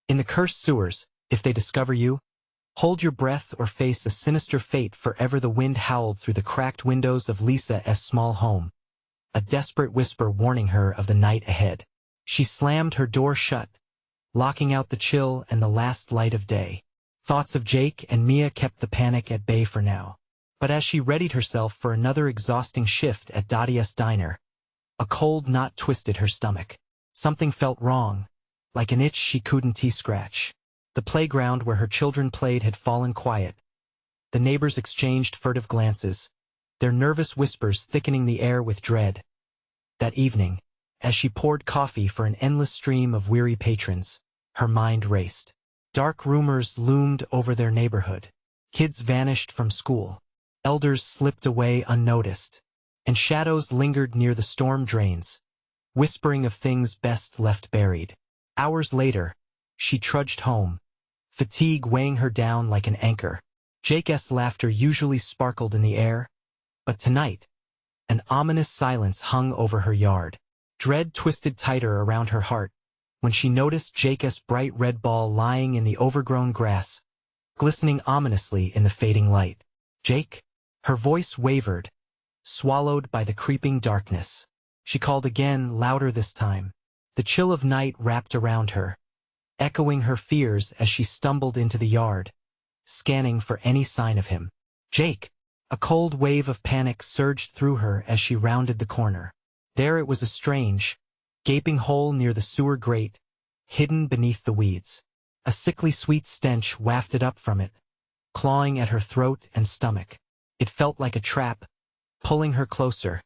In the cursed sewers, if they discover you, hold your breath or face a sinister fate. Forever the wind howled through the cracked windows of Lisa's small home, a desperate whisper warning her of the night ahead. She slammed her door shut, locking out the chill and the last light of day. Thoughts of Jake and Mia kept the panic at bay for now. But as she readied herself for another exhausting shift at Dottie's diner, a cold knot twisted her stomach. Something felt wrong, like an itch she couldn't scratch. The playground where her children played had fallen quiet. The neighbors exchanged furtive glances, their nervous whispers thickening the air with dread. That evening, as she poured coffee for an endless stream of weary patrons, her mind raced. Dark rumors loomed over their neighborhood. Kids vanished from school. Elders slipped away unnoticed, and shadows lingered near the storm drains, whispering of things best left buried. Hours later, she trudged home, fatigue weighing her down like an anchor. Jake's laughter usually sparkled in the air, but tonight, an ominous silence hung over her yard. Dread twisted tighter around her heart when she noticed Jake's bright red ball lying in the overgrown grass, glistening ominously in the fading light. "Jake?" Her voice wavered, swallowed by the creeping darkness. She called again, louder this time. The chill of night wrapped around her, echoing her fears as she stumbled into the yard, scanning for any sign of him. "Jake!" A cold wave of panic surged through her as she rounded the corner. There it was, a strange, gaping hole near the sewer grate, hidden beneath the weeds. A sickly sweet stench wafted up from it, clawing at her throat and stomach. It felt like a trap, pulling her closer,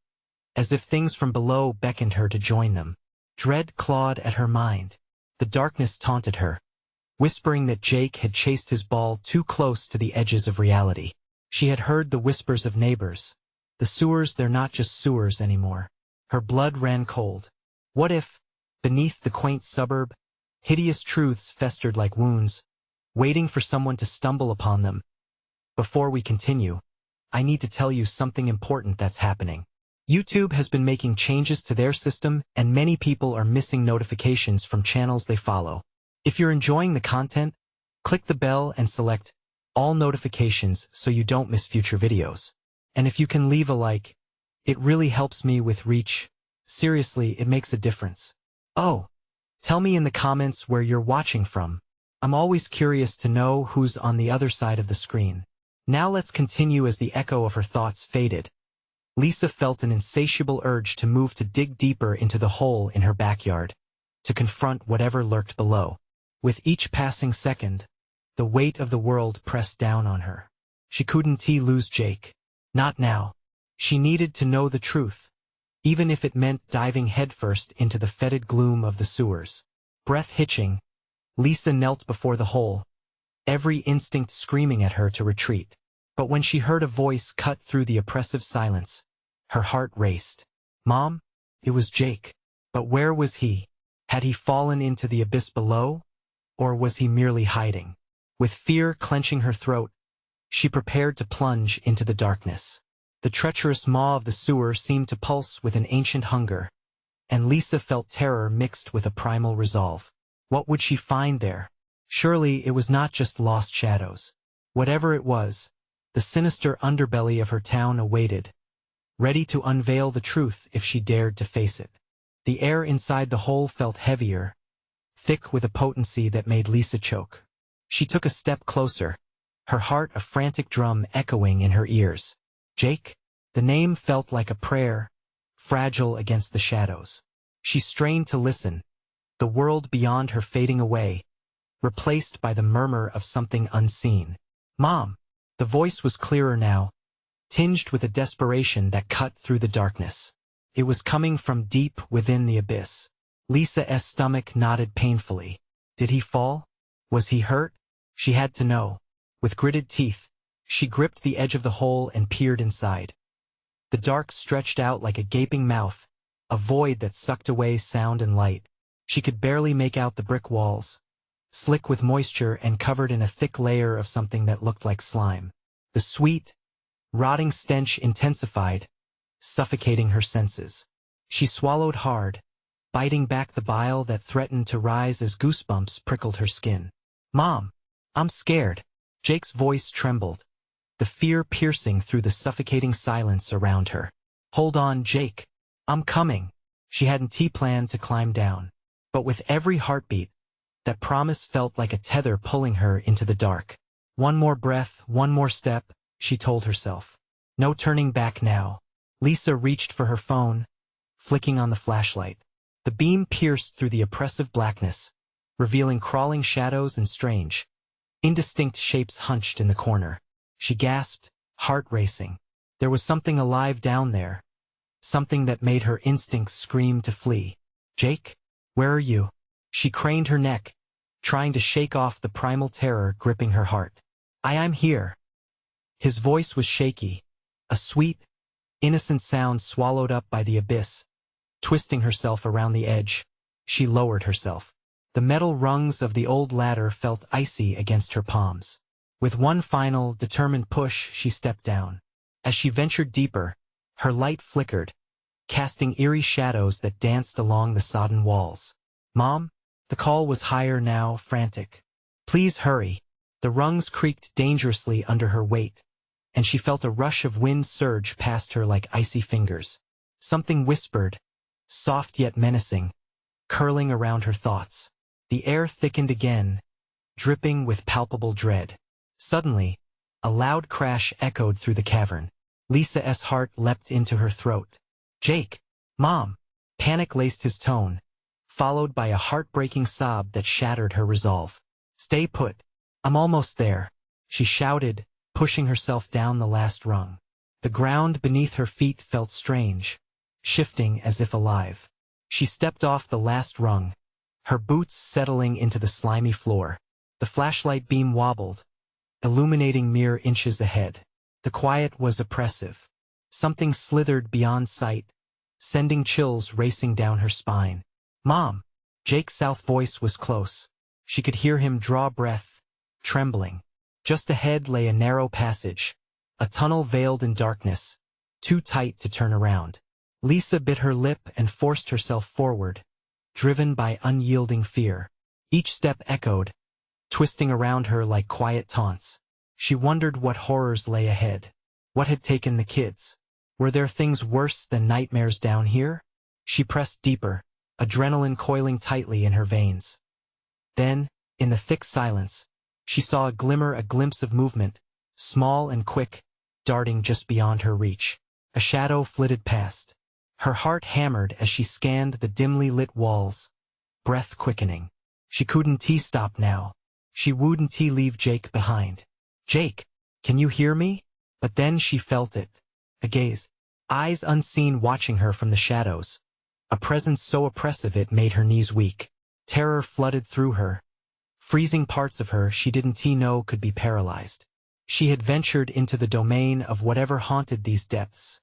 as if things from below beckoned her to join them. Dread clawed at her mind. The darkness taunted her, whispering that Jake had chased his ball too close to the edges of reality. She had heard the whispers of neighbors. The sewers, they're not just sewers anymore. Her blood ran cold. What if, beneath the quaint suburb, hideous truths festered like wounds, waiting for someone to stumble upon them? Before we continue, I need to tell you something important that's happening. YouTube has been making changes to their system, and many people are missing notifications from channels they follow. If you're enjoying the content, click the bell and select all notifications so you don't miss future videos. And if you can leave a like, it really helps me with reach. Seriously, it makes a difference. Oh, tell me in the comments where you're watching from. I'm always curious to know who's on the other side of the screen. Now let's continue. As the echo of her thoughts faded, Lisa felt an insatiable urge to move, to dig deeper into the hole in her backyard, to confront whatever lurked below. With each passing second, the weight of the world pressed down on her. She couldn't lose Jake. Not now. She needed to know the truth, even if it meant diving headfirst into the fetid gloom of the sewers. Breath hitching, Lisa knelt before the hole, every instinct screaming at her to retreat. But when she heard a voice cut through the oppressive silence, her heart raced. "Mom?" It was Jake. But where was he? Had he fallen into the abyss below? Or was he merely hiding? With fear clenching her throat, she prepared to plunge into the darkness. The treacherous maw of the sewer seemed to pulse with an ancient hunger, and Lisa felt terror mixed with a primal resolve. What would she find there? Surely it was not just lost shadows. Whatever it was, the sinister underbelly of her town awaited, ready to unveil the truth if she dared to face it. The air inside the hole felt heavier, thick with a potency that made Lisa choke. She took a step closer, her heart a frantic drum echoing in her ears. Jake? The name felt like a prayer, fragile against the shadows. She strained to listen, the world beyond her fading away, replaced by the murmur of something unseen. "Mom!" The voice was clearer now, tinged with a desperation that cut through the darkness. It was coming from deep within the abyss. Lisa's stomach knotted painfully. Did he fall? Was he hurt? She had to know. With gritted teeth, she gripped the edge of the hole and peered inside. The dark stretched out like a gaping mouth, a void that sucked away sound and light. She could barely make out the brick walls, slick with moisture and covered in a thick layer of something that looked like slime. The sweet, rotting stench intensified, suffocating her senses. She swallowed hard, biting back the bile that threatened to rise as goosebumps prickled her skin. "Mom, I'm scared." Jake's voice trembled, the fear piercing through the suffocating silence around her. "Hold on, Jake. I'm coming." She hadn't planned to climb down. But with every heartbeat, that promise felt like a tether pulling her into the dark. One more breath, one more step, she told herself. No turning back now. Lisa reached for her phone, flicking on the flashlight. The beam pierced through the oppressive blackness, revealing crawling shadows and strange, indistinct shapes hunched in the corner. She gasped, heart racing. There was something alive down there, something that made her instincts scream to flee. "Jake, where are you?" She craned her neck, trying to shake off the primal terror gripping her heart. I'm here." His voice was shaky, a sweet, innocent sound swallowed up by the abyss. Twisting herself around the edge, she lowered herself. The metal rungs of the old ladder felt icy against her palms. With one final, determined push, she stepped down. As she ventured deeper, her light flickered, casting eerie shadows that danced along the sodden walls. "Mom?" The call was higher now, frantic. "Please hurry." The rungs creaked dangerously under her weight, and she felt a rush of wind surge past her like icy fingers. Something whispered, soft yet menacing, curling around her thoughts. The air thickened again, dripping with palpable dread. Suddenly, a loud crash echoed through the cavern. Lisa's heart leapt into her throat. "Jake! Mom!" Panic laced his tone, followed by a heartbreaking sob that shattered her resolve. "Stay put. I'm almost there," she shouted, pushing herself down the last rung. The ground beneath her feet felt strange, shifting as if alive. She stepped off the last rung, her boots settling into the slimy floor. The flashlight beam wobbled, illuminating mere inches ahead. The quiet was oppressive. Something slithered beyond sight, sending chills racing down her spine. "Mom!" Jake's south voice was close. She could hear him draw breath, trembling. Just ahead lay a narrow passage, a tunnel veiled in darkness, too tight to turn around. Lisa bit her lip and forced herself forward, driven by unyielding fear. Each step echoed, twisting around her like quiet taunts. She wondered what horrors lay ahead. What had taken the kids? Were there things worse than nightmares down here? She pressed deeper, adrenaline coiling tightly in her veins. Then, in the thick silence, she saw a glimpse of movement, small and quick, darting just beyond her reach. A shadow flitted past. Her heart hammered as she scanned the dimly lit walls, breath quickening. She couldn't stop now. She wouldn't leave Jake behind. "Jake, can you hear me?" But then she felt it. A gaze, eyes unseen watching her from the shadows. A presence so oppressive it made her knees weak. Terror flooded through her, freezing parts of her she didn't know could be paralyzed. She had ventured into the domain of whatever haunted these depths,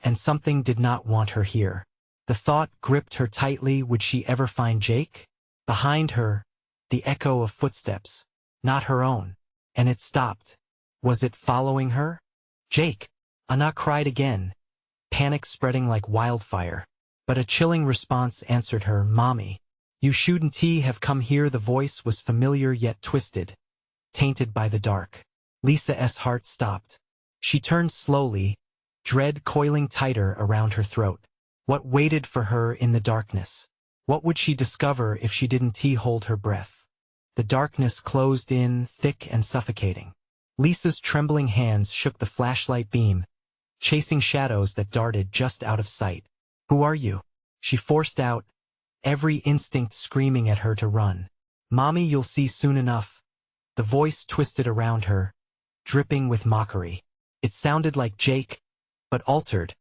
and something did not want her here. The thought gripped her tightly, would she ever find Jake? Behind her, the echo of footsteps, not her own, and it stopped. Was it following her? "Jake!" Anna cried again, panic spreading like wildfire. But a chilling response answered her, "Mommy, you shouldn't have come here." The voice was familiar yet twisted, tainted by the dark. Lisa's heart stopped. She turned slowly, dread coiling tighter around her throat. What waited for her in the darkness? What would she discover if she didn't hold her breath? The darkness closed in, thick and suffocating. Lisa's trembling hands shook the flashlight beam, chasing shadows that darted just out of sight. "Who are you?" she forced out, every instinct screaming at her to run. "Mommy, you'll see soon enough." The voice twisted around her, dripping with mockery. It sounded like Jake, but altered,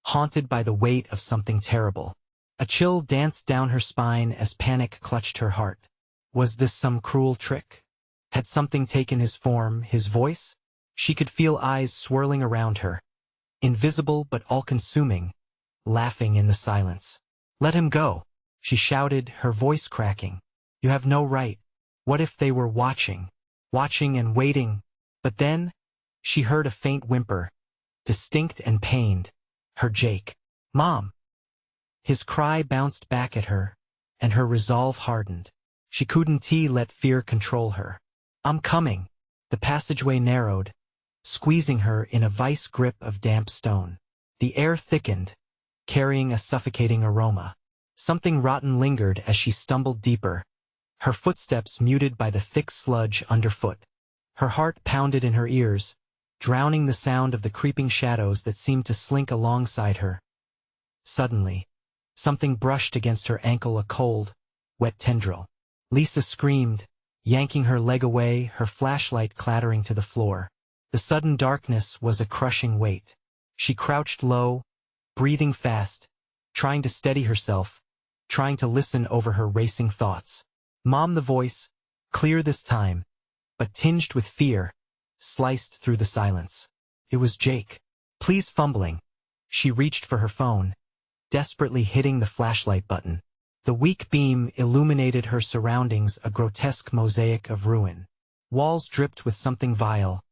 haunted by the weight of something terrible. A chill danced down her spine as panic clutched her heart. Was this some cruel trick? Had something taken his form, his voice? She could feel eyes swirling around her, invisible but all-consuming, laughing in the silence. "Let him go," she shouted, her voice cracking. "You have no right." What if they were watching and waiting? But then, she heard a faint whimper, distinct and pained. Her Jake. "Mom!" His cry bounced back at her, and her resolve hardened. She couldn't let fear control her. "I'm coming." The passageway narrowed, squeezing her in a vice grip of damp stone. The air thickened, carrying a suffocating aroma. Something rotten lingered as she stumbled deeper, her footsteps muted by the thick sludge underfoot. Her heart pounded in her ears, drowning the sound of the creeping shadows that seemed to slink alongside her. Suddenly, something brushed against her ankle, a cold, wet tendril. Lisa screamed, yanking her leg away, her flashlight clattering to the floor. The sudden darkness was a crushing weight. She crouched low, breathing fast, trying to steady herself, trying to listen over her racing thoughts. "Mom," the voice, clear this time, but tinged with fear, sliced through the silence. It was Jake. Please, fumbling. She reached for her phone, desperately hitting the flashlight button. The weak beam illuminated her surroundings, a grotesque mosaic of ruin. Walls dripped with something vile,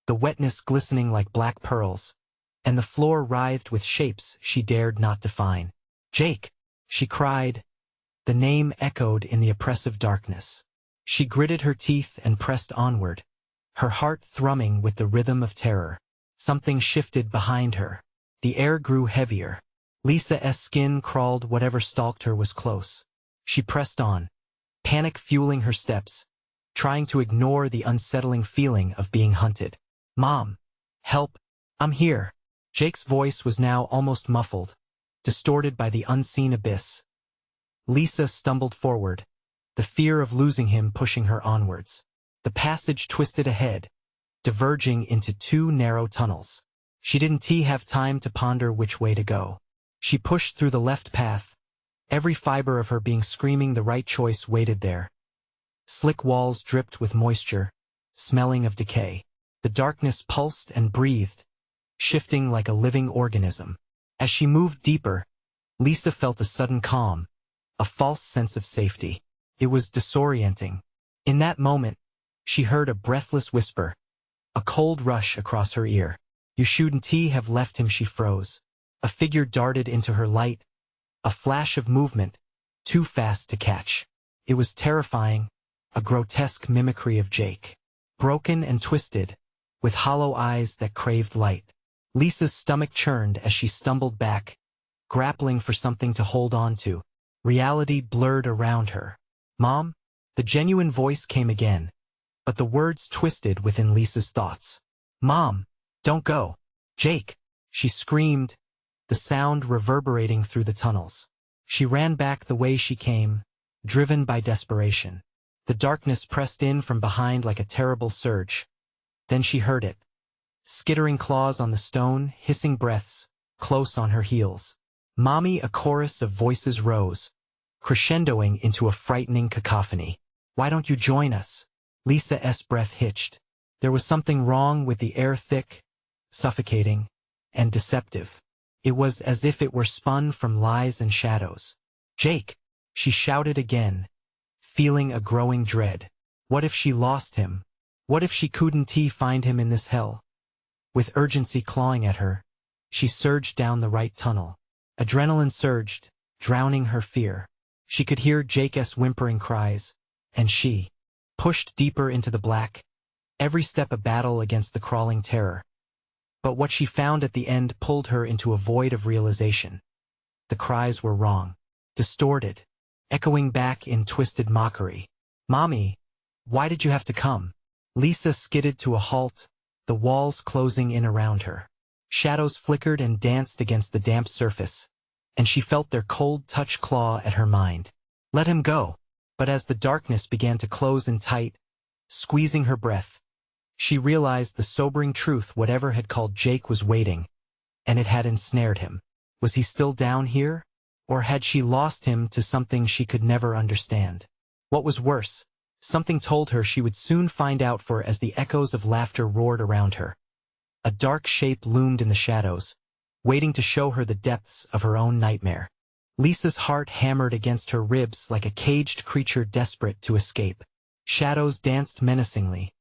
the wetness glistening like black pearls, and the floor writhed with shapes she dared not define. "Jake!" she cried. The name echoed in the oppressive darkness. She gritted her teeth and pressed onward, her heart thrumming with the rhythm of terror. Something shifted behind her. The air grew heavier. Lisa's skin crawled. Whatever stalked her was close. She pressed on, panic fueling her steps, trying to ignore the unsettling feeling of being hunted. "Mom! Help! I'm here!" Jake's voice was now almost muffled, distorted by the unseen abyss. Lisa stumbled forward, the fear of losing him pushing her onwards. The passage twisted ahead, diverging into two narrow tunnels. She didn't have time to ponder which way to go. She pushed through the left path, every fiber of her being screaming the right choice waited there. Slick walls dripped with moisture, smelling of decay. The darkness pulsed and breathed, shifting like a living organism. As she moved deeper, Lisa felt a sudden calm, a false sense of safety. It was disorienting. In that moment, she heard a breathless whisper, a cold rush across her ear. "You shouldn't have left him." She froze. A figure darted into her light, a flash of movement, too fast to catch. It was terrifying, a grotesque mimicry of Jake. Broken and twisted, with hollow eyes that craved light. Lisa's stomach churned as she stumbled back, grappling for something to hold on to. Reality blurred around her. "Mom?" The genuine voice came again, but the words twisted within Lisa's thoughts. "Mom, don't go. Jake!" She screamed, the sound reverberating through the tunnels. She ran back the way she came, driven by desperation. The darkness pressed in from behind like a terrible surge. Then she heard it. Skittering claws on the stone, hissing breaths, close on her heels. "Mommy!" A chorus of voices rose, crescendoing into a frightening cacophony. "Why don't you join us?" Lisa's breath hitched. There was something wrong with the air, thick, suffocating, and deceptive. It was as if it were spun from lies and shadows. "Jake!" she shouted again, feeling a growing dread. What if she lost him? What if she couldn't find him in this hell? With urgency clawing at her, she surged down the right tunnel. Adrenaline surged, drowning her fear. She could hear Jake's whimpering cries, and she pushed deeper into the black, every step a battle against the crawling terror. But what she found at the end pulled her into a void of realization. The cries were wrong, distorted, echoing back in twisted mockery. "Mommy, why did you have to come?" Lisa skidded to a halt, the walls closing in around her. Shadows flickered and danced against the damp surface, and she felt their cold touch claw at her mind. Let him go. But as the darkness began to close in tight, squeezing her breath, she realized the sobering truth: whatever had called Jake was waiting, and it had ensnared him. Was he still down here? Or had she lost him to something she could never understand? What was worse, something told her she would soon find out, for as the echoes of laughter roared around her, a dark shape loomed in the shadows, waiting to show her the depths of her own nightmare. Lisa's heart hammered against her ribs like a caged creature desperate to escape. Shadows danced menacingly,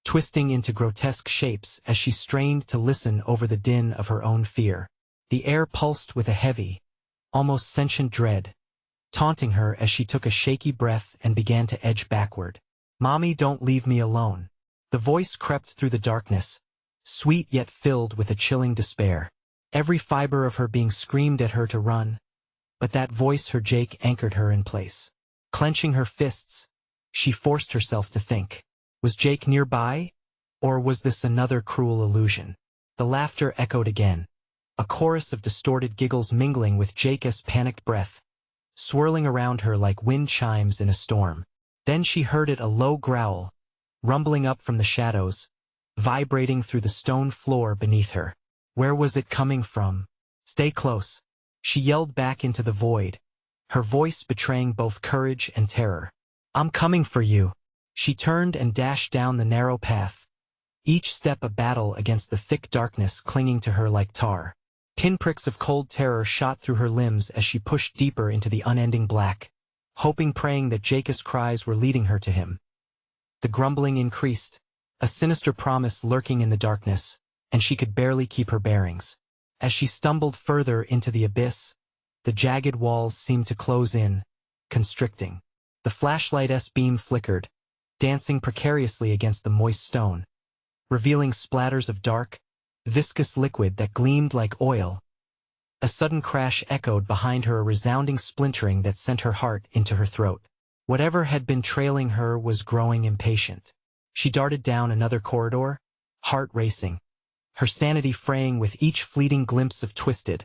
twisting into grotesque shapes as she strained to listen over the din of her own fear. The air pulsed with a heavy, almost sentient dread, taunting her as she took a shaky breath and began to edge backward. "Mommy, don't leave me alone." The voice crept through the darkness, sweet yet filled with a chilling despair. Every fiber of her being screamed at her to run, but that voice, her Jake, anchored her in place. Clenching her fists, she forced herself to think. Was Jake nearby? Or was this another cruel illusion? The laughter echoed again, a chorus of distorted giggles mingling with Jake's panicked breath, swirling around her like wind chimes in a storm. Then she heard it, a low growl, rumbling up from the shadows, vibrating through the stone floor beneath her. Where was it coming from? "Stay close," she yelled back into the void, her voice betraying both courage and terror. "I'm coming for you." She turned and dashed down the narrow path, each step a battle against the thick darkness clinging to her like tar. Pinpricks of cold terror shot through her limbs as she pushed deeper into the unending black, praying that Jake's cries were leading her to him. The grumbling increased, a sinister promise lurking in the darkness, and she could barely keep her bearings. As she stumbled further into the abyss, the jagged walls seemed to close in, constricting. The flashlight's beam flickered, dancing precariously against the moist stone, revealing splatters of dark, viscous liquid that gleamed like oil. A sudden crash echoed behind her, a resounding splintering that sent her heart into her throat. Whatever had been trailing her was growing impatient. She darted down another corridor, heart racing, her sanity fraying with each fleeting glimpse of twisted,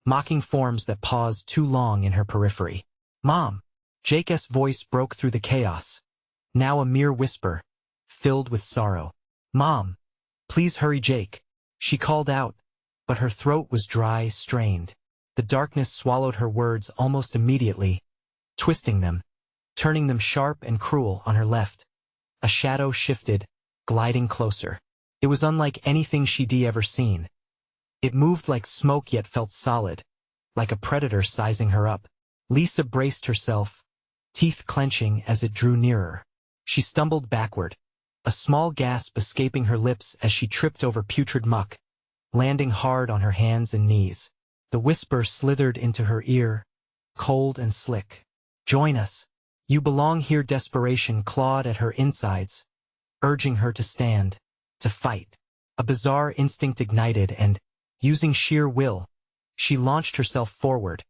mocking forms that paused too long in her periphery. "Mom!" Jake's voice broke through the chaos, now a mere whisper, filled with sorrow. "Mom! Please hurry, Jake!" She called out, but her throat was dry, strained. The darkness swallowed her words almost immediately, twisting them, turning them sharp and cruel. On her left, a shadow shifted, gliding closer. It was unlike anything she'd ever seen. It moved like smoke yet felt solid, like a predator sizing her up. Lisa braced herself, teeth clenching as it drew nearer. She stumbled backward, a small gasp escaping her lips as she tripped over putrid muck, landing hard on her hands and knees. The whisper slithered into her ear, cold and slick. "Join us. You belong here." Desperation clawed at her insides, urging her to stand, to fight. A bizarre instinct ignited and, using sheer will, she launched herself forward,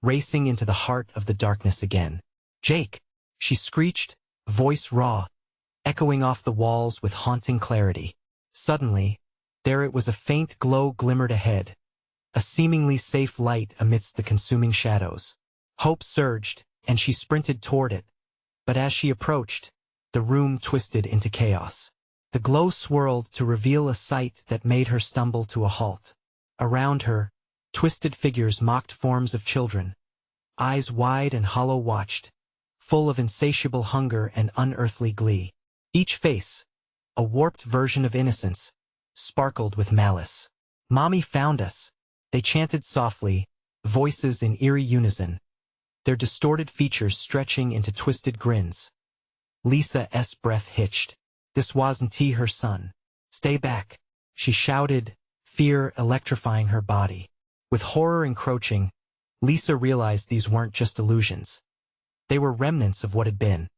racing into the heart of the darkness again. "Jake!" she screeched, voice raw, echoing off the walls with haunting clarity. Suddenly, there it was, a faint glow glimmered ahead, a seemingly safe light amidst the consuming shadows. Hope surged, and she sprinted toward it, but as she approached, the room twisted into chaos. The glow swirled to reveal a sight that made her stumble to a halt. Around her, twisted figures, mocked forms of children, eyes wide and hollow, watched, full of insatiable hunger and unearthly glee. Each face, a warped version of innocence, sparkled with malice. "Mommy found us," they chanted softly, voices in eerie unison, their distorted features stretching into twisted grins. Lisa's breath hitched. This wasn't her son. "Stay back," she shouted, fear electrifying her body. With horror encroaching, Lisa realized these weren't just illusions. They were remnants of what had been,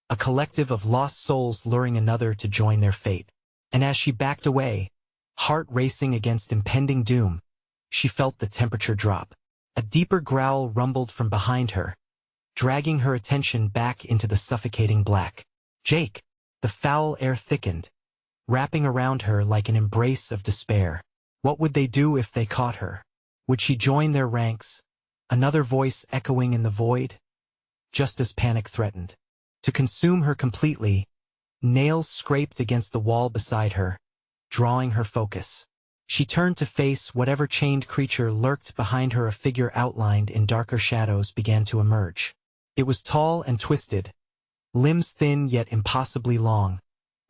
a collective of lost souls luring another to join their fate. And as she backed away, heart racing against impending doom, she felt the temperature drop. A deeper growl rumbled from behind her, dragging her attention back into the suffocating black. "Jake!" The foul air thickened, wrapping around her like an embrace of despair. What would they do if they caught her? Would she join their ranks? Another voice echoing in the void, just as panic threatened to consume her completely. Nails scraped against the wall beside her, drawing her focus. She turned to face whatever chained creature lurked behind her. A figure outlined in darker shadows began to emerge. It was tall and twisted, limbs thin yet impossibly long,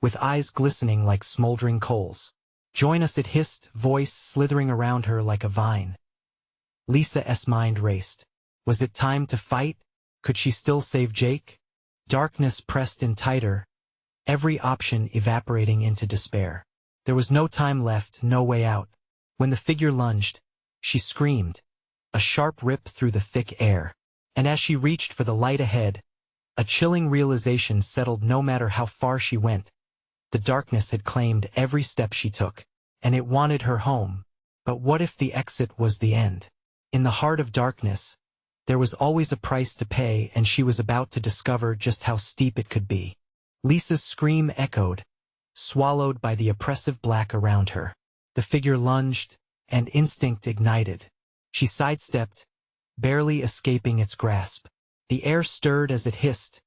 with eyes glistening like smoldering coals. "Join us," it hissed, voice slithering around her like a vine. Lisa's mind raced. Was it time to fight? Could she still save Jake? Darkness pressed in tighter, every option evaporating into despair. There was no time left, no way out. When the figure lunged, she screamed, a sharp rip through the thick air. And as she reached for the light ahead, a chilling realization settled. No matter how far she went, the darkness had claimed every step she took, and it wanted her home. But what if the exit was the end? In the heart of darkness, there was always a price to pay, and she was about to discover just how steep it could be. Lisa's scream echoed, swallowed by the oppressive black around her. The figure lunged, and instinct ignited. She sidestepped, barely escaping its grasp. The air stirred as it hissed,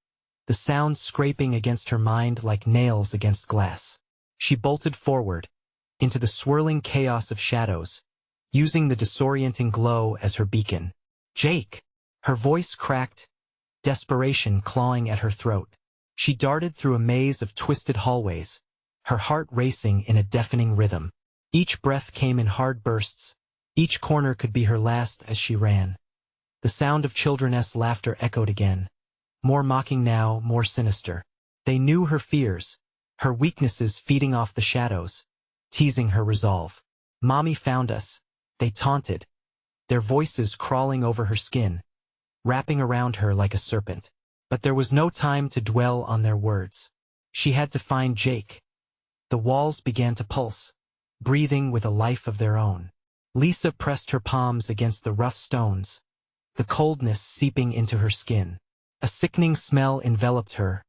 the sound scraping against her mind like nails against glass. She bolted forward, into the swirling chaos of shadows, using the disorienting glow as her beacon. "Jake!" Her voice cracked, desperation clawing at her throat. She darted through a maze of twisted hallways, her heart racing in a deafening rhythm. Each breath came in hard bursts. Each corner could be her last as she ran. The sound of children's laughter echoed again. More mocking now, more sinister. They knew her fears, her weaknesses feeding off the shadows, teasing her resolve. "Mommy found us," they taunted, their voices crawling over her skin, wrapping around her like a serpent. But there was no time to dwell on their words. She had to find Jake. The walls began to pulse, breathing with a life of their own. Lisa pressed her palms against the rough stones, the coldness seeping into her skin. A sickening smell enveloped her,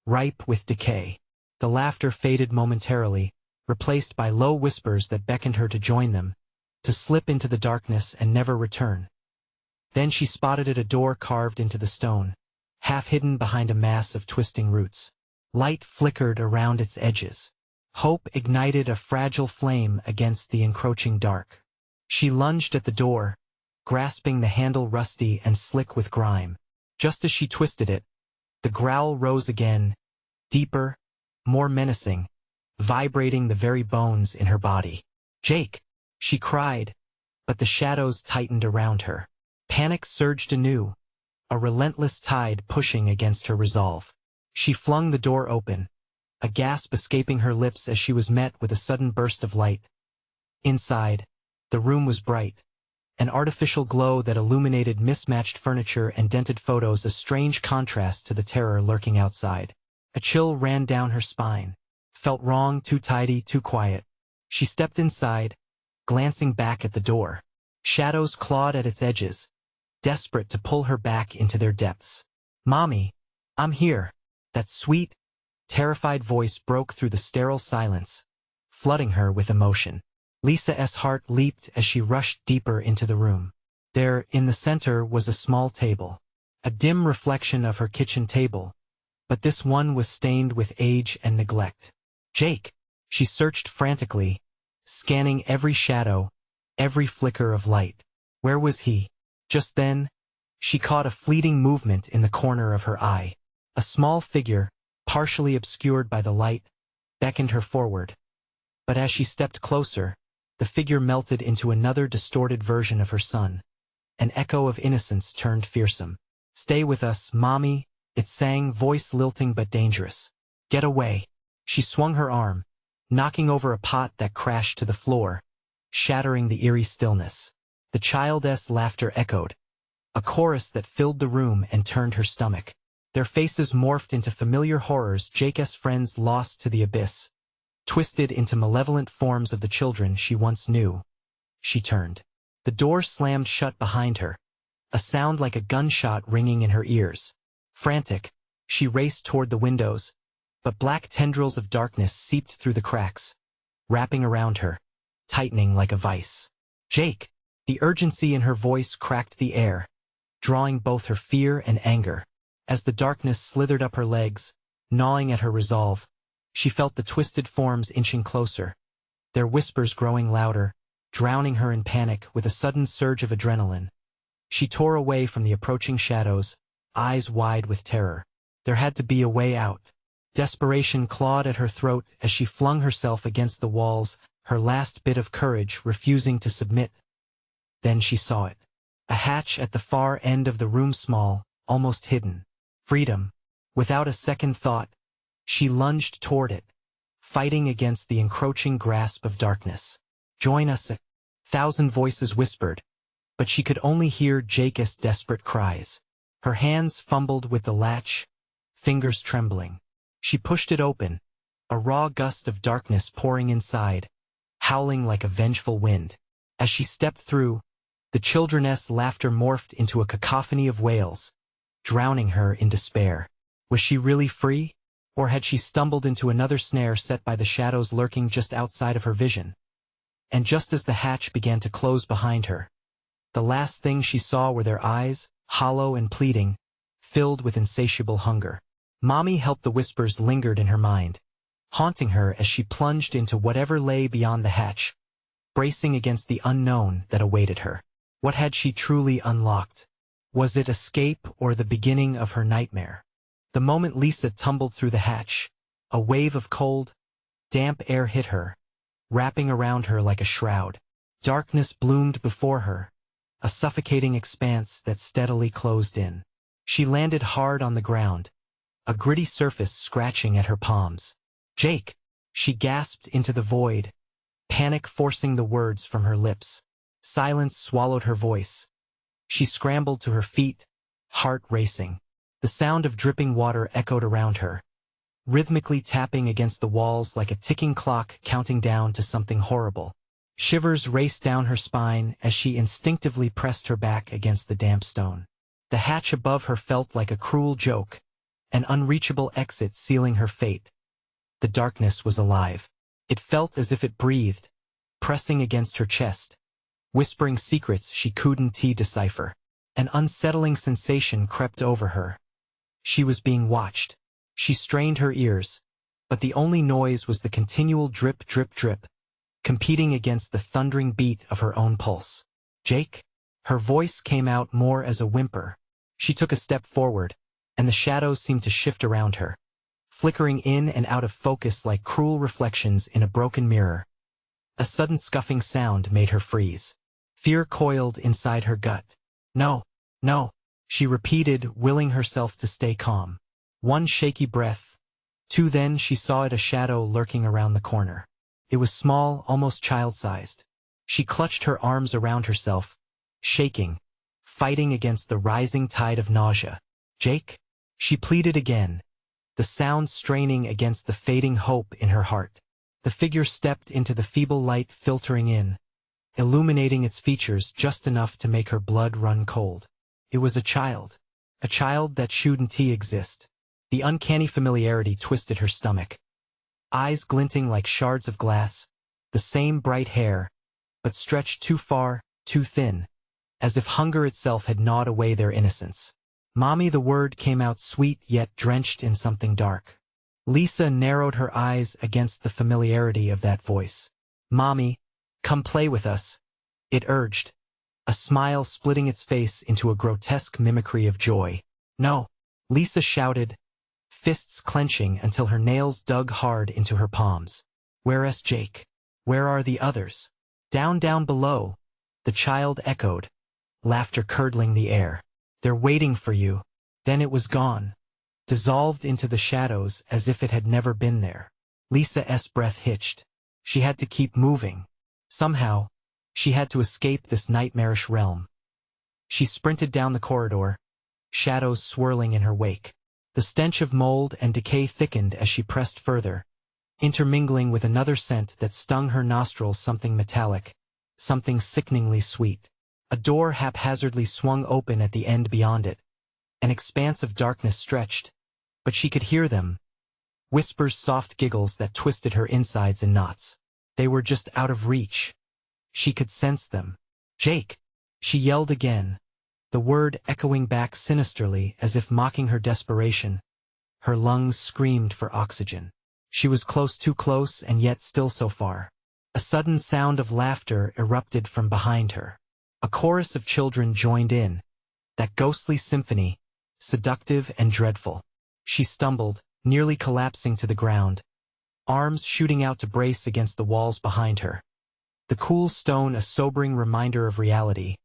ripe with decay. The laughter faded momentarily, replaced by low whispers that beckoned her to join them, to slip into the darkness and never return. Then she spotted a door carved into the stone, half hidden behind a mass of twisting roots. Light flickered around its edges. Hope ignited a fragile flame against the encroaching dark. She lunged at the door, grasping the handle rusty and slick with grime. Just as she twisted it, the growl rose again, deeper, more menacing, vibrating the very bones in her body. "Jake!" she cried, but the shadows tightened around her. Panic surged anew, a relentless tide pushing against her resolve. She flung the door open, a gasp escaping her lips as she was met with a sudden burst of light. Inside, the room was bright, an artificial glow that illuminated mismatched furniture and dented photos, a strange contrast to the terror lurking outside. A chill ran down her spine. Felt wrong, too tidy, too quiet. She stepped inside, glancing back at the door. Shadows clawed at its edges, desperate to pull her back into their depths. "Mommy, I'm here." That sweet, terrified voice broke through the sterile silence, flooding her with emotion. Lisa's heart leaped as she rushed deeper into the room. There, in the center, was a small table, a dim reflection of her kitchen table, but this one was stained with age and neglect. "Jake!" She searched frantically, scanning every shadow, every flicker of light. Where was he? Just then, she caught a fleeting movement in the corner of her eye. A small figure, partially obscured by the light, beckoned her forward. But as she stepped closer, the figure melted into another distorted version of her son. An echo of innocence turned fearsome. "Stay with us, Mommy," it sang, voice lilting but dangerous. "Get away." She swung her arm, knocking over a pot that crashed to the floor, shattering the eerie stillness. The child's laughter echoed, a chorus that filled the room and turned her stomach. Their faces morphed into familiar horrors, Jake's friends lost to the abyss, twisted into malevolent forms of the children she once knew. She turned. The door slammed shut behind her, a sound like a gunshot ringing in her ears. Frantic, she raced toward the windows, but black tendrils of darkness seeped through the cracks, wrapping around her, tightening like a vice. "Jake!" The urgency in her voice cracked the air, drawing both her fear and anger. As the darkness slithered up her legs, gnawing at her resolve, she felt the twisted forms inching closer, their whispers growing louder, drowning her in panic. With a sudden surge of adrenaline, she tore away from the approaching shadows, eyes wide with terror. There had to be a way out. Desperation clawed at her throat as she flung herself against the walls, her last bit of courage refusing to submit. Then she saw it. A hatch at the far end of the room, small, almost hidden. Freedom. Without a second thought, she lunged toward it, fighting against the encroaching grasp of darkness. "Join us," 1,000 voices whispered, but she could only hear Jake's desperate cries. Her hands fumbled with the latch, fingers trembling. She pushed it open, a raw gust of darkness pouring inside, howling like a vengeful wind. As she stepped through, the children's laughter morphed into a cacophony of wails, drowning her in despair. Was she really free? Or had she stumbled into another snare set by the shadows lurking just outside of her vision? And just as the hatch began to close behind her, the last thing she saw were their eyes, hollow and pleading, filled with insatiable hunger. Mommy helped the whispers lingered in her mind, haunting her as she plunged into whatever lay beyond the hatch, bracing against the unknown that awaited her. What had she truly unlocked? Was it escape or the beginning of her nightmare? The moment Lisa tumbled through the hatch, a wave of cold, damp air hit her, wrapping around her like a shroud. Darkness bloomed before her, a suffocating expanse that steadily closed in. She landed hard on the ground, a gritty surface scratching at her palms. "Jake!" She gasped into the void, panic forcing the words from her lips. Silence swallowed her voice. She scrambled to her feet, heart racing. The sound of dripping water echoed around her, rhythmically tapping against the walls like a ticking clock counting down to something horrible. Shivers raced down her spine as she instinctively pressed her back against the damp stone. The hatch above her felt like a cruel joke, an unreachable exit sealing her fate. The darkness was alive. It felt as if it breathed, pressing against her chest, whispering secrets she couldn't decipher. An unsettling sensation crept over her. She was being watched. She strained her ears, but the only noise was the continual drip, drip, drip, competing against the thundering beat of her own pulse. "Jake?" Her voice came out more as a whimper. She took a step forward, and the shadows seemed to shift around her, flickering in and out of focus like cruel reflections in a broken mirror. A sudden scuffing sound made her freeze. Fear coiled inside her gut. "No, no," she repeated, willing herself to stay calm. One shaky breath, two, then she saw it, a shadow lurking around the corner. It was small, almost child-sized. She clutched her arms around herself, shaking, fighting against the rising tide of nausea. "Jake?" She pleaded again, the sound straining against the fading hope in her heart. The figure stepped into the feeble light filtering in, illuminating its features just enough to make her blood run cold. It was a child that shouldn't exist. The uncanny familiarity twisted her stomach. Eyes glinting like shards of glass, the same bright hair, but stretched too far, too thin, as if hunger itself had gnawed away their innocence. "Mommy," the word came out sweet yet drenched in something dark. Lisa narrowed her eyes against the familiarity of that voice. "Mommy, come play with us," it urged, a smile splitting its face into a grotesque mimicry of joy. "No," Lisa shouted, fists clenching until her nails dug hard into her palms. "Where's Jake? Where are the others?" "Down, down below," the child echoed, laughter curdling the air. "They're waiting for you." Then it was gone, dissolved into the shadows as if it had never been there. Lisa's breath hitched. She had to keep moving. Somehow, she had to escape this nightmarish realm. She sprinted down the corridor, shadows swirling in her wake. The stench of mold and decay thickened as she pressed further, intermingling with another scent that stung her nostrils, something metallic, something sickeningly sweet. A door haphazardly swung open at the end beyond it. An expanse of darkness stretched, but she could hear them. Whispers, soft giggles that twisted her insides in knots. They were just out of reach. She could sense them. "Jake!" She yelled again, the word echoing back sinisterly as if mocking her desperation. Her lungs screamed for oxygen. She was close, too close, and yet still so far. A sudden sound of laughter erupted from behind her. A chorus of children joined in, that ghostly symphony, seductive and dreadful. She stumbled, nearly collapsing to the ground, arms shooting out to brace against the walls behind her. The cool stone a sobering reminder of reality,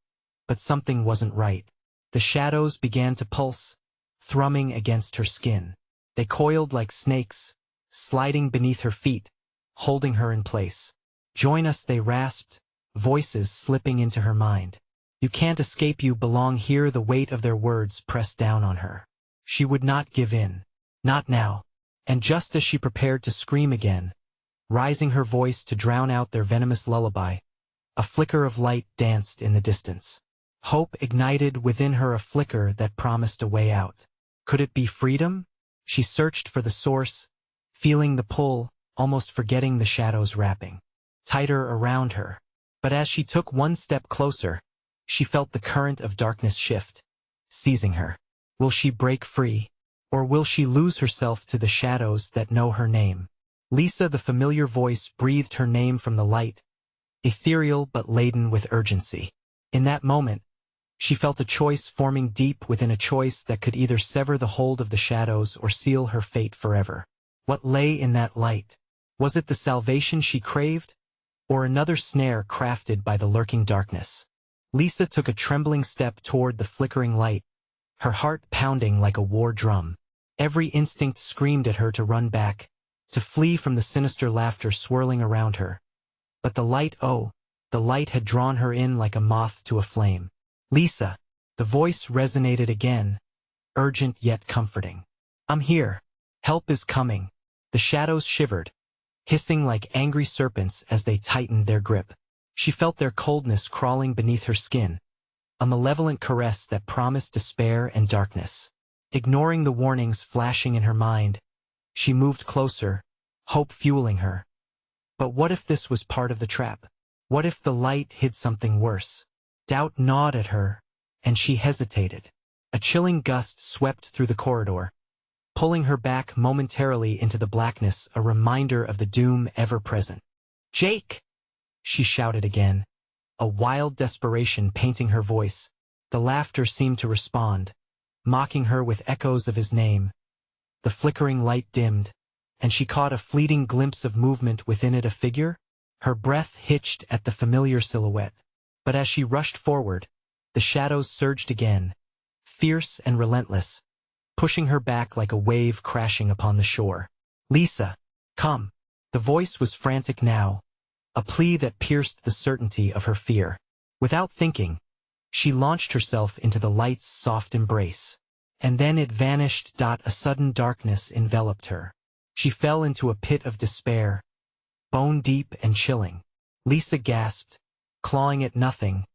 but something wasn't right. The shadows began to pulse, thrumming against her skin. They coiled like snakes, sliding beneath her feet, holding her in place. "Join us," they rasped, voices slipping into her mind. You can't escape, you belong here. The weight of their words pressed down on her. She would not give in. Not now. And just as she prepared to scream again, rising her voice to drown out their venomous lullaby, a flicker of light danced in the distance. Hope ignited within her, a flicker that promised a way out. Could it be freedom? She searched for the source, feeling the pull, almost forgetting the shadows wrapping tighter around her. But as she took one step closer, she felt the current of darkness shift, seizing her. Will she break free? Or will she lose herself to the shadows that know her name? Lisa, the familiar voice, breathed her name from the light, ethereal but laden with urgency. In that moment, she felt a choice forming deep within, a choice that could either sever the hold of the shadows or seal her fate forever. What lay in that light? Was it the salvation she craved, or another snare crafted by the lurking darkness? Lisa took a trembling step toward the flickering light, her heart pounding like a war drum. Every instinct screamed at her to run back, to flee from the sinister laughter swirling around her. But the light, oh, the light had drawn her in like a moth to a flame. Lisa, the voice resonated again, urgent yet comforting. I'm here. Help is coming. The shadows shivered, hissing like angry serpents as they tightened their grip. She felt their coldness crawling beneath her skin, a malevolent caress that promised despair and darkness. Ignoring the warnings flashing in her mind, she moved closer, hope fueling her. But what if this was part of the trap? What if the light hid something worse? Doubt gnawed at her, and she hesitated. A chilling gust swept through the corridor, pulling her back momentarily into the blackness, a reminder of the doom ever present. "Jake!" she shouted again, a wild desperation painting her voice. The laughter seemed to respond, mocking her with echoes of his name. The flickering light dimmed, and she caught a fleeting glimpse of movement within it, a figure. Her breath hitched at the familiar silhouette. But as she rushed forward, the shadows surged again, fierce and relentless, pushing her back like a wave crashing upon the shore. "Lisa, come!" The voice was frantic now, a plea that pierced the certainty of her fear. Without thinking, she launched herself into the light's soft embrace. And then it vanished. A sudden darkness enveloped her. She fell into a pit of despair, bone-deep and chilling. Lisa gasped, clawing at nothing,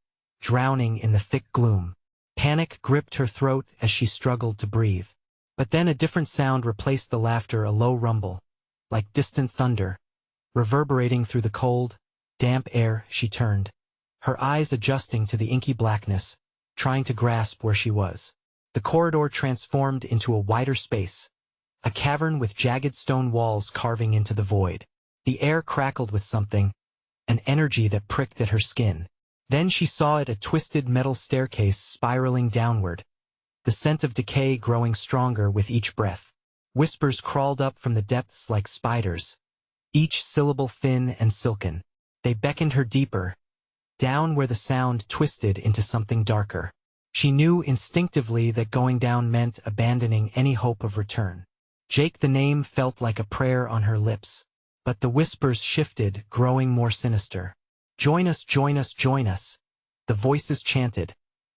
drowning in the thick gloom. Panic gripped her throat as she struggled to breathe. But then a different sound replaced the laughter, a low rumble, like distant thunder, reverberating through the cold, damp air. She turned, her eyes adjusting to the inky blackness, trying to grasp where she was. The corridor transformed into a wider space, a cavern with jagged stone walls carving into the void. The air crackled with something, an energy that pricked at her skin. Then she saw it, a twisted metal staircase spiraling downward, the scent of decay growing stronger with each breath. Whispers crawled up from the depths like spiders, each syllable thin and silken. They beckoned her deeper, down where the sound twisted into something darker. She knew instinctively that going down meant abandoning any hope of return. Jake, the name felt like a prayer on her lips. But the whispers shifted, growing more sinister. "Join us, join us, join us," the voices chanted,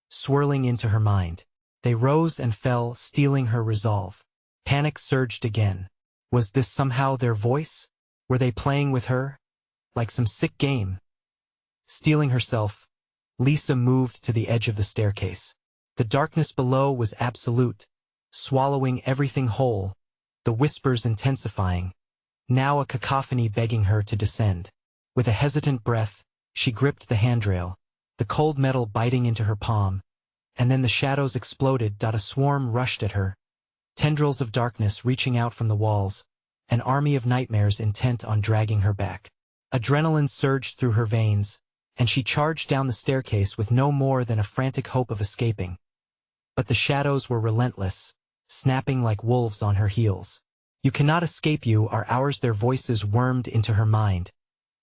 swirling into her mind. They rose and fell, stealing her resolve. Panic surged again. Was this somehow their voice? Were they playing with her? Like some sick game? Steeling herself, Lisa moved to the edge of the staircase. The darkness below was absolute, swallowing everything whole, the whispers intensifying, now a cacophony begging her to descend. With a hesitant breath, she gripped the handrail, the cold metal biting into her palm, and then the shadows exploded. A swarm rushed at her, tendrils of darkness reaching out from the walls, an army of nightmares intent on dragging her back. Adrenaline surged through her veins, and she charged down the staircase with no more than a frantic hope of escaping. But the shadows were relentless, snapping like wolves on her heels. "You cannot escape, you are ours." Their voices wormed into her mind,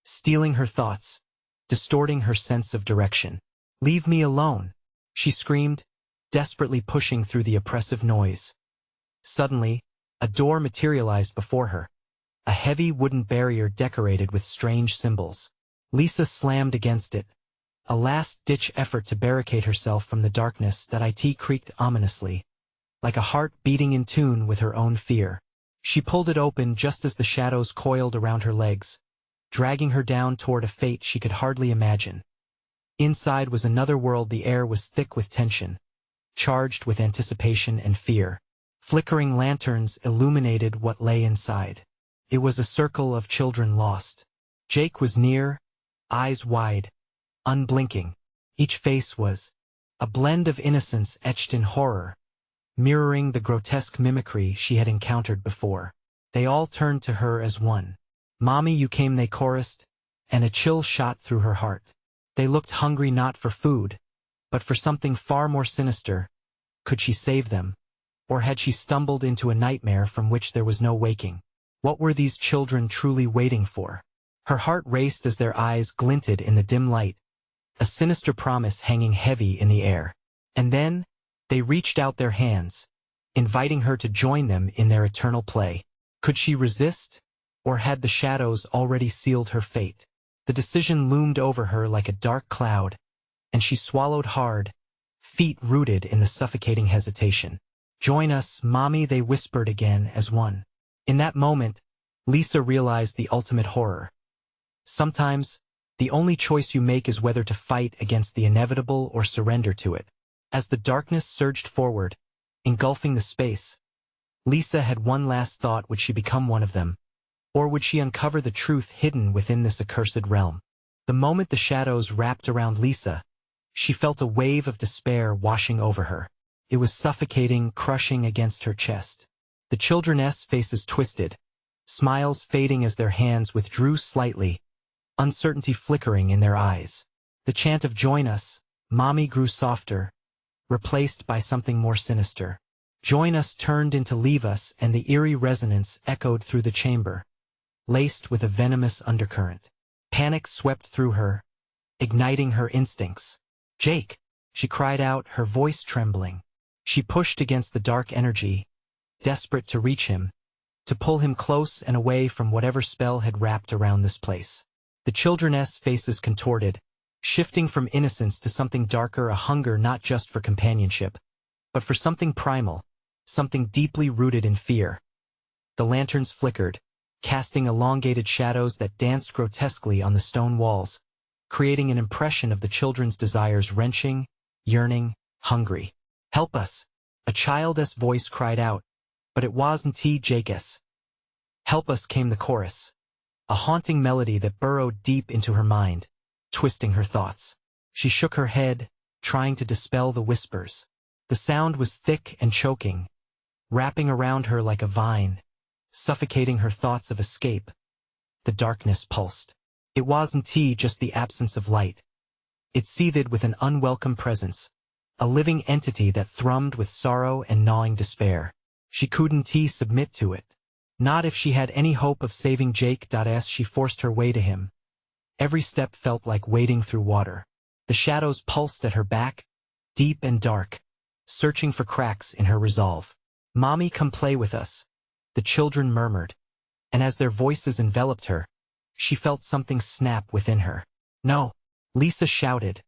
stealing her thoughts, distorting her sense of direction. "Leave me alone," she screamed, desperately pushing through the oppressive noise. Suddenly, a door materialized before her, a heavy wooden barrier decorated with strange symbols. Lisa slammed against it, a last-ditch effort to barricade herself from the darkness that it creaked ominously, like a heart beating in tune with her own fear. She pulled it open just as the shadows coiled around her legs, dragging her down toward a fate she could hardly imagine. Inside was another world. The air was thick with tension, charged with anticipation and fear. Flickering lanterns illuminated what lay inside. It was a circle of children lost. Jake was near, eyes wide, unblinking. Each face was a blend of innocence etched in horror, mirroring the grotesque mimicry she had encountered before. They all turned to her as one. "Mommy, you came," they chorused, and a chill shot through her heart. They looked hungry not for food, but for something far more sinister. Could she save them? Or had she stumbled into a nightmare from which there was no waking? What were these children truly waiting for? Her heart raced as their eyes glinted in the dim light, a sinister promise hanging heavy in the air. And then, they reached out their hands, inviting her to join them in their eternal play. Could she resist? Or had the shadows already sealed her fate? The decision loomed over her like a dark cloud, and she swallowed hard, feet rooted in the suffocating hesitation. "Join us, Mommy," they whispered again as one. In that moment, Lisa realized the ultimate horror. Sometimes, the only choice you make is whether to fight against the inevitable or surrender to it. As the darkness surged forward, engulfing the space, Lisa had one last thought: would she become one of them? Or would she uncover the truth hidden within this accursed realm? The moment the shadows wrapped around Lisa, she felt a wave of despair washing over her. It was suffocating, crushing against her chest. The children's faces twisted, smiles fading as their hands withdrew slightly, uncertainty flickering in their eyes. The chant of "Join us, Mommy" grew softer, replaced by something more sinister. "Join us" turned into "Leave us," and the eerie resonance echoed through the chamber, laced with a venomous undercurrent. Panic swept through her, igniting her instincts. "Jake!" she cried out, her voice trembling. She pushed against the dark energy, desperate to reach him, to pull him close and away from whatever spell had wrapped around this place. The children's faces contorted, shifting from innocence to something darker, a hunger not just for companionship, but for something primal, something deeply rooted in fear. The lanterns flickered, casting elongated shadows that danced grotesquely on the stone walls, creating an impression of the children's desires: wrenching, yearning, hungry. "Help us!" a child's voice cried out, but it wasn't Jake's. "Help us" came the chorus, a haunting melody that burrowed deep into her mind, twisting her thoughts. She shook her head, trying to dispel the whispers. The sound was thick and choking, wrapping around her like a vine, suffocating her thoughts of escape. The darkness pulsed. It wasn't just the absence of light. It seethed with an unwelcome presence, a living entity that thrummed with sorrow and gnawing despair. She couldn't submit to it. Not if she had any hope of saving Jake. As she forced her way to him, every step felt like wading through water. The shadows pulsed at her back, deep and dark, searching for cracks in her resolve. "Mommy, come play with us," the children murmured, and as their voices enveloped her, she felt something snap within her. "No!" Lisa shouted,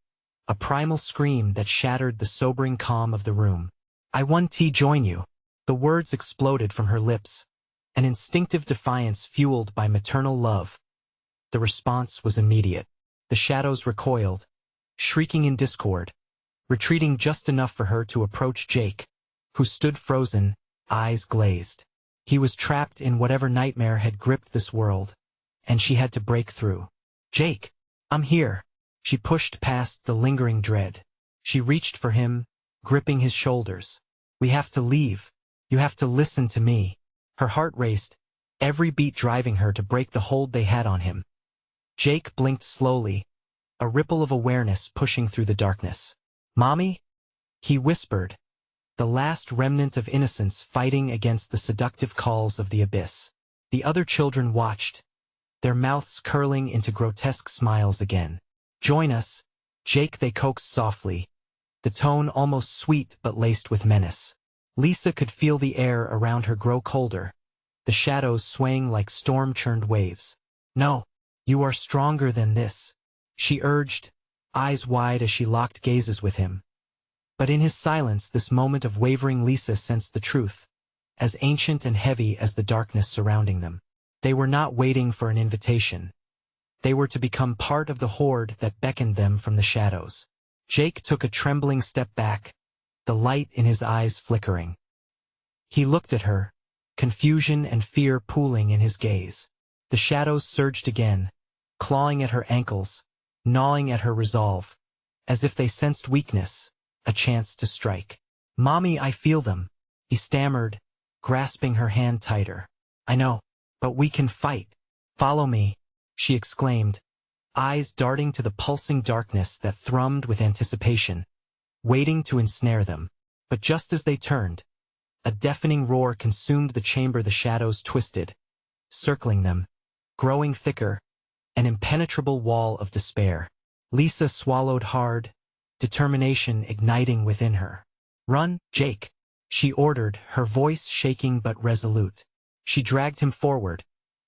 a primal scream that shattered the sobering calm of the room. "I want to join you." The words exploded from her lips, an instinctive defiance fueled by maternal love. The response was immediate. The shadows recoiled, shrieking in discord, retreating just enough for her to approach Jake, who stood frozen, eyes glazed. He was trapped in whatever nightmare had gripped this world, and she had to break through. "Jake, I'm here." She pushed past the lingering dread. She reached for him, gripping his shoulders. "We have to leave. You have to listen to me." Her heart raced, every beat driving her to break the hold they had on him. Jake blinked slowly, a ripple of awareness pushing through the darkness. "Mommy?" he whispered, the last remnant of innocence fighting against the seductive calls of the abyss. The other children watched, their mouths curling into grotesque smiles again. "Join us, Jake," they coaxed softly, the tone almost sweet but laced with menace. Lisa could feel the air around her grow colder, the shadows swaying like storm-churned waves. "No, you are stronger than this," she urged, eyes wide as she locked gazes with him. But in his silence, this moment of wavering, Lisa sensed the truth, as ancient and heavy as the darkness surrounding them. They were not waiting for an invitation. They were to become part of the horde that beckoned them from the shadows. Jake took a trembling step back, the light in his eyes flickering. He looked at her, confusion and fear pooling in his gaze. The shadows surged again, clawing at her ankles, gnawing at her resolve, as if they sensed weakness, a chance to strike. "Mommy, I feel them," he stammered, grasping her hand tighter. "I know, but we can fight. Follow me," she exclaimed, eyes darting to the pulsing darkness that thrummed with anticipation, waiting to ensnare them. But just as they turned, a deafening roar consumed the chamber. The shadows twisted, circling them, growing thicker, an impenetrable wall of despair. Lisa swallowed hard, determination igniting within her. "Run, Jake," she ordered, her voice shaking but resolute. She dragged him forward,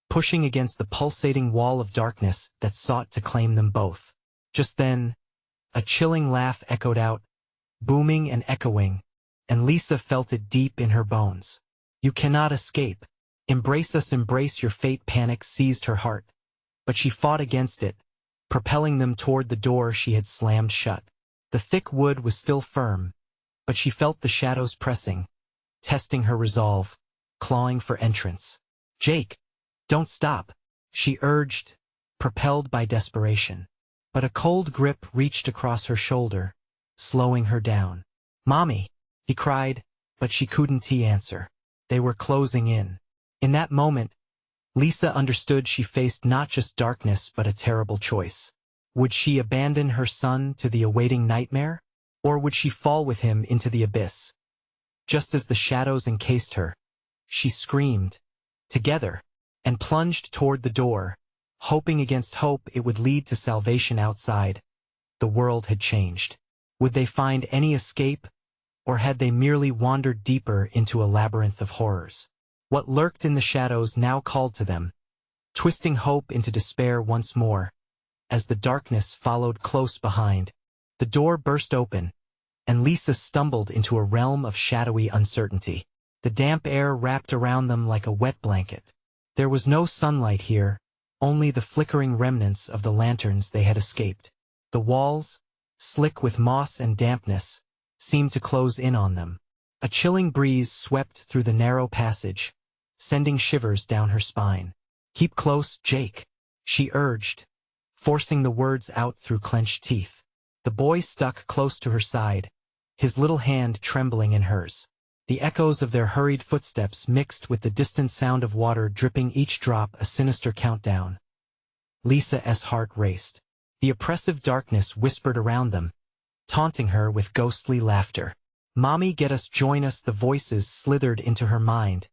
pushing against the pulsating wall of darkness that sought to claim them both. Just then, a chilling laugh echoed out, booming and echoing, and Lisa felt it deep in her bones. "You cannot escape. Embrace us, embrace your fate." Panic seized her heart, but she fought against it, propelling them toward the door she had slammed shut. The thick wood was still firm, but she felt the shadows pressing, testing her resolve, clawing for entrance. "Jake, don't stop," she urged, propelled by desperation. But a cold grip reached across her shoulder, slowing her down. "Mommy," he cried, but she couldn't answer. They were closing in. In that moment, Lisa understood she faced not just darkness but a terrible choice. Would she abandon her son to the awaiting nightmare, or would she fall with him into the abyss? Just as the shadows encased her, she screamed, "Together," and plunged toward the door, hoping against hope it would lead to salvation outside. The world had changed. Would they find any escape, or had they merely wandered deeper into a labyrinth of horrors? What lurked in the shadows now called to them, twisting hope into despair once more. As the darkness followed close behind, the door burst open, and Lisa stumbled into a realm of shadowy uncertainty. The damp air wrapped around them like a wet blanket. There was no sunlight here, only the flickering remnants of the lanterns they had escaped. The walls, slick with moss and dampness, seemed to close in on them. A chilling breeze swept through the narrow passage, sending shivers down her spine. "Keep close, Jake," she urged, forcing the words out through clenched teeth. The boy stuck close to her side, his little hand trembling in hers. The echoes of their hurried footsteps mixed with the distant sound of water dripping, each drop a sinister countdown. Lisa's heart raced. The oppressive darkness whispered around them, taunting her with ghostly laughter. "Mommy, get us, join us." The voices slithered into her mind,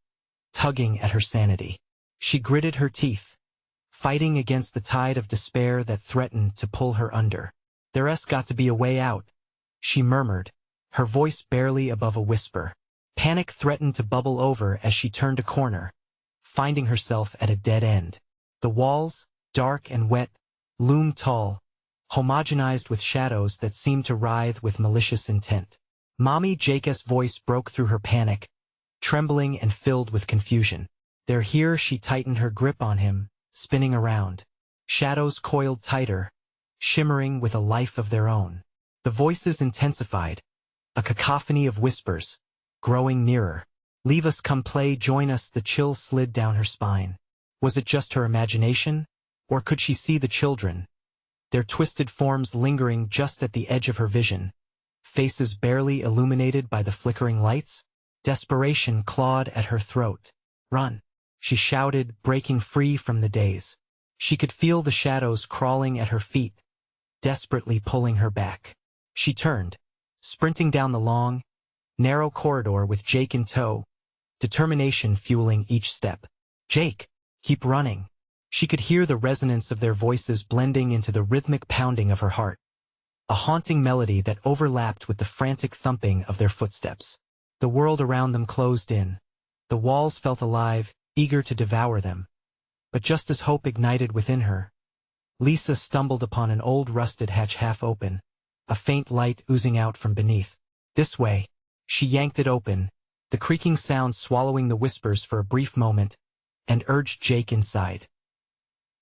tugging at her sanity. She gritted her teeth, fighting against the tide of despair that threatened to pull her under. "There's got to be a way out," she murmured, her voice barely above a whisper. Panic threatened to bubble over as she turned a corner, finding herself at a dead end. The walls, dark and wet, loomed tall, homogenized with shadows that seemed to writhe with malicious intent. "Mommy," Jake's voice broke through her panic, trembling and filled with confusion. "They're here." She tightened her grip on him, spinning around. Shadows coiled tighter, shimmering with a life of their own. The voices intensified, a cacophony of whispers, growing nearer. "Leave us, come play, join us." The chill slid down her spine. Was it just her imagination, or could she see the children, their twisted forms lingering just at the edge of her vision, faces barely illuminated by the flickering lights? Desperation clawed at her throat. "Run," she shouted, breaking free from the daze. She could feel the shadows crawling at her feet, desperately pulling her back. She turned, sprinting down the long, narrow corridor with Jake in tow, determination fueling each step. "Jake, keep running." She could hear the resonance of their voices blending into the rhythmic pounding of her heart, a haunting melody that overlapped with the frantic thumping of their footsteps. The world around them closed in. The walls felt alive, eager to devour them. But just as hope ignited within her, Lisa stumbled upon an old rusted hatch half open, a faint light oozing out from beneath. This way. She yanked it open, the creaking sound swallowing the whispers for a brief moment, and urged Jake inside.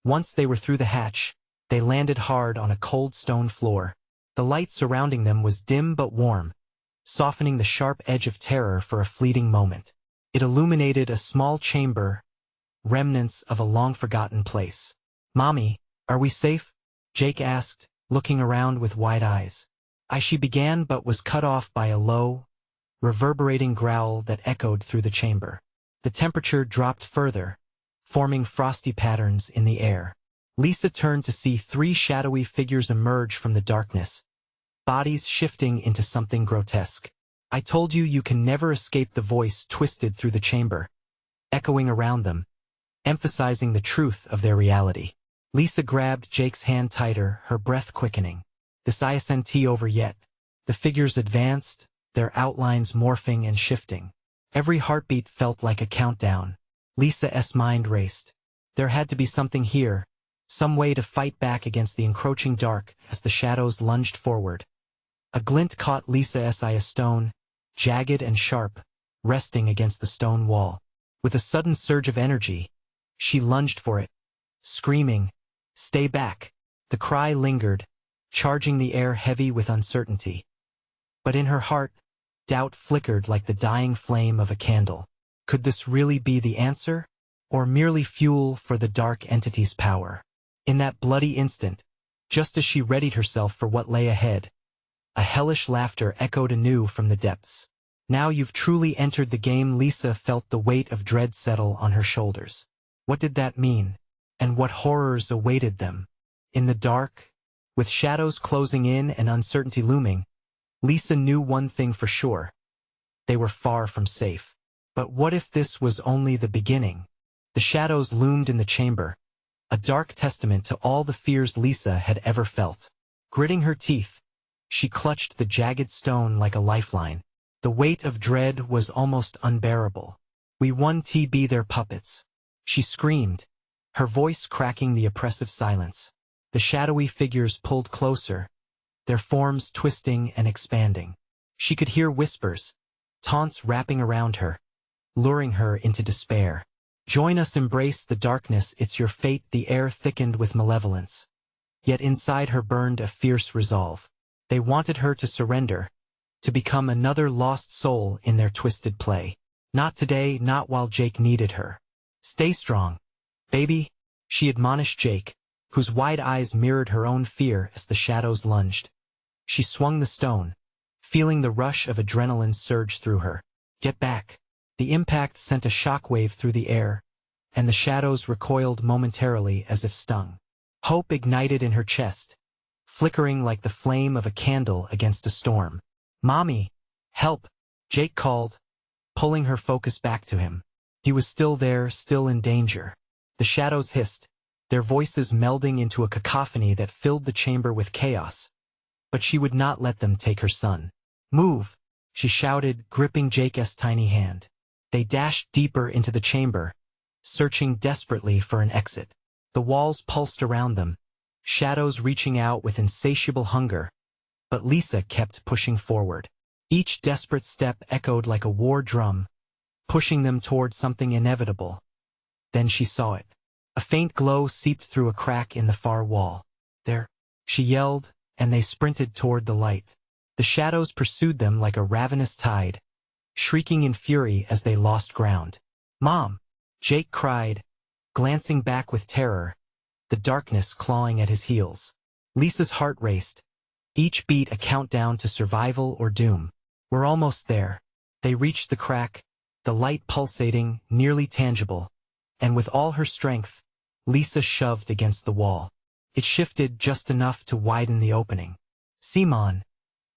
Once they were through the hatch, they landed hard on a cold stone floor. The light surrounding them was dim but warm, softening the sharp edge of terror for a fleeting moment. It illuminated a small chamber, remnants of a long-forgotten place. "Mommy, are we safe?" Jake asked, looking around with wide eyes. She began but was cut off by a low, reverberating growl that echoed through the chamber. The temperature dropped further, forming frosty patterns in the air. Lisa turned to see three shadowy figures emerge from the darkness, bodies shifting into something grotesque. "I told you you can never escape," the voice twisted through the chamber, echoing around them, emphasizing the truth of their reality. Lisa grabbed Jake's hand tighter, her breath quickening. This isn't over yet. The figures advanced, their outlines morphing and shifting. Every heartbeat felt like a countdown. Lisa's mind raced. There had to be something here, some way to fight back against the encroaching dark as the shadows lunged forward. A glint caught Lisa's eye, a stone, jagged and sharp, resting against the stone wall. With a sudden surge of energy, she lunged for it, screaming, "Stay back!" The cry lingered, charging the air heavy with uncertainty. But in her heart, doubt flickered like the dying flame of a candle. Could this really be the answer, or merely fuel for the dark entity's power? In that bloody instant, just as she readied herself for what lay ahead, a hellish laughter echoed anew from the depths. "Now you've truly entered the game." Lisa felt the weight of dread settle on her shoulders. What did that mean? And what horrors awaited them? In the dark, with shadows closing in and uncertainty looming, Lisa knew one thing for sure. They were far from safe. But what if this was only the beginning? The shadows loomed in the chamber, a dark testament to all the fears Lisa had ever felt. Gritting her teeth, she clutched the jagged stone like a lifeline. The weight of dread was almost unbearable. "We won't be their puppets," she screamed, her voice cracking the oppressive silence. The shadowy figures pulled closer, their forms twisting and expanding. She could hear whispers, taunts wrapping around her, luring her into despair. "Join us, embrace the darkness, it's your fate." The air thickened with malevolence. Yet inside her burned a fierce resolve. They wanted her to surrender, to become another lost soul in their twisted play. Not today, not while Jake needed her. "Stay strong, baby," she admonished Jake, whose wide eyes mirrored her own fear as the shadows lunged. She swung the stone, feeling the rush of adrenaline surge through her. "Get back." The impact sent a shockwave through the air, and the shadows recoiled momentarily as if stung. Hope ignited in her chest, flickering like the flame of a candle against a storm. "Mommy, help!" Jake called, pulling her focus back to him. He was still there, still in danger. The shadows hissed, their voices melding into a cacophony that filled the chamber with chaos. But she would not let them take her son. "Move!" she shouted, gripping Jake's tiny hand. They dashed deeper into the chamber, searching desperately for an exit. The walls pulsed around them, shadows reaching out with insatiable hunger. But Lisa kept pushing forward. Each desperate step echoed like a war drum, pushing them toward something inevitable. Then she saw it. A faint glow seeped through a crack in the far wall. "There!" she yelled, and they sprinted toward the light. The shadows pursued them like a ravenous tide, shrieking in fury as they lost ground. "Mom!" Jake cried, glancing back with terror, the darkness clawing at his heels. Lisa's heart raced, each beat a countdown to survival or doom. "We're almost there." They reached the crack, the light pulsating, nearly tangible, and with all her strength, Lisa shoved against the wall. It shifted just enough to widen the opening. "Simon,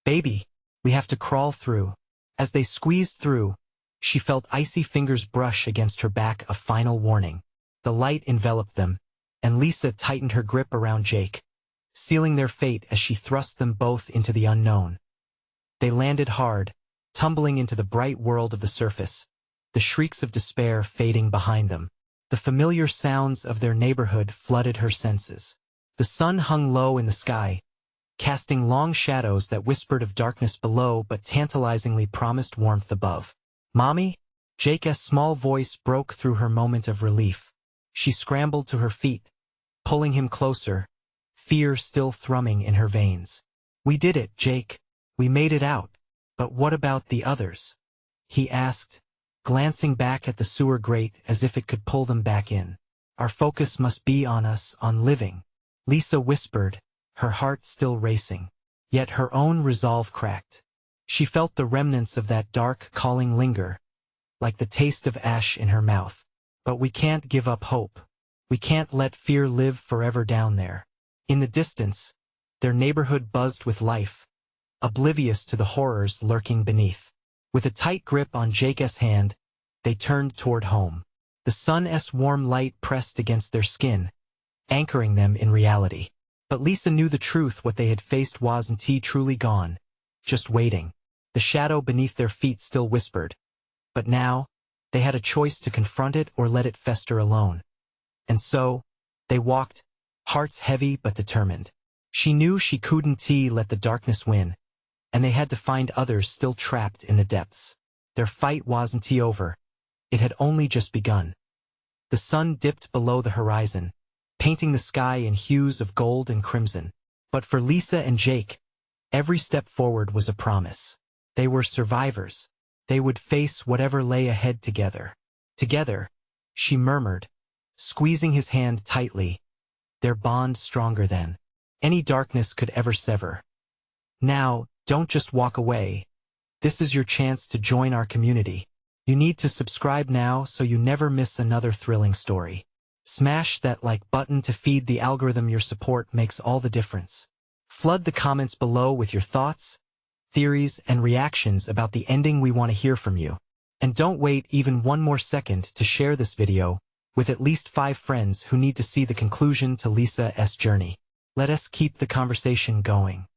baby, we have to crawl through." As they squeezed through, she felt icy fingers brush against her back, a final warning. The light enveloped them, and Lisa tightened her grip around Jake, sealing their fate as she thrust them both into the unknown. They landed hard, tumbling into the bright world of the surface, the shrieks of despair fading behind them. The familiar sounds of their neighborhood flooded her senses. The sun hung low in the sky, casting long shadows that whispered of darkness below but tantalizingly promised warmth above. "Mommy?" Jake's small voice broke through her moment of relief. She scrambled to her feet, pulling him closer, fear still thrumming in her veins. "We did it, Jake. We made it out. But what about the others?" he asked, glancing back at the sewer grate as if it could pull them back in. "Our focus must be on us, on living," Lisa whispered, her heart still racing. Yet her own resolve cracked. She felt the remnants of that dark calling linger, like the taste of ash in her mouth. "But we can't give up hope. We can't let fear live forever down there." In the distance, their neighborhood buzzed with life, oblivious to the horrors lurking beneath. With a tight grip on Jake's hand, they turned toward home. The sun's warm light pressed against their skin, anchoring them in reality. But Lisa knew the truth. What they had faced wasn't truly gone, just waiting. The shadow beneath their feet still whispered. But now, they had a choice to confront it or let it fester alone. And so, they walked, hearts heavy but determined. She knew she couldn't let the darkness win, and they had to find others still trapped in the depths. Their fight wasn't over. It had only just begun. The sun dipped below the horizon, painting the sky in hues of gold and crimson. But for Lisa and Jake, every step forward was a promise. They were survivors. They would face whatever lay ahead together. Together, she murmured, squeezing his hand tightly, their bond stronger than any darkness could ever sever. "Now, don't just walk away. This is your chance to join our community. You need to subscribe now so you never miss another thrilling story. Smash that like button to feed the algorithm. Your support makes all the difference." Flood the comments below with your thoughts, theories, and reactions about the ending. We want to hear from you. And don't wait even one more second to share this video with at least 5 friends who need to see the conclusion to Lisa's journey. Let us keep the conversation going.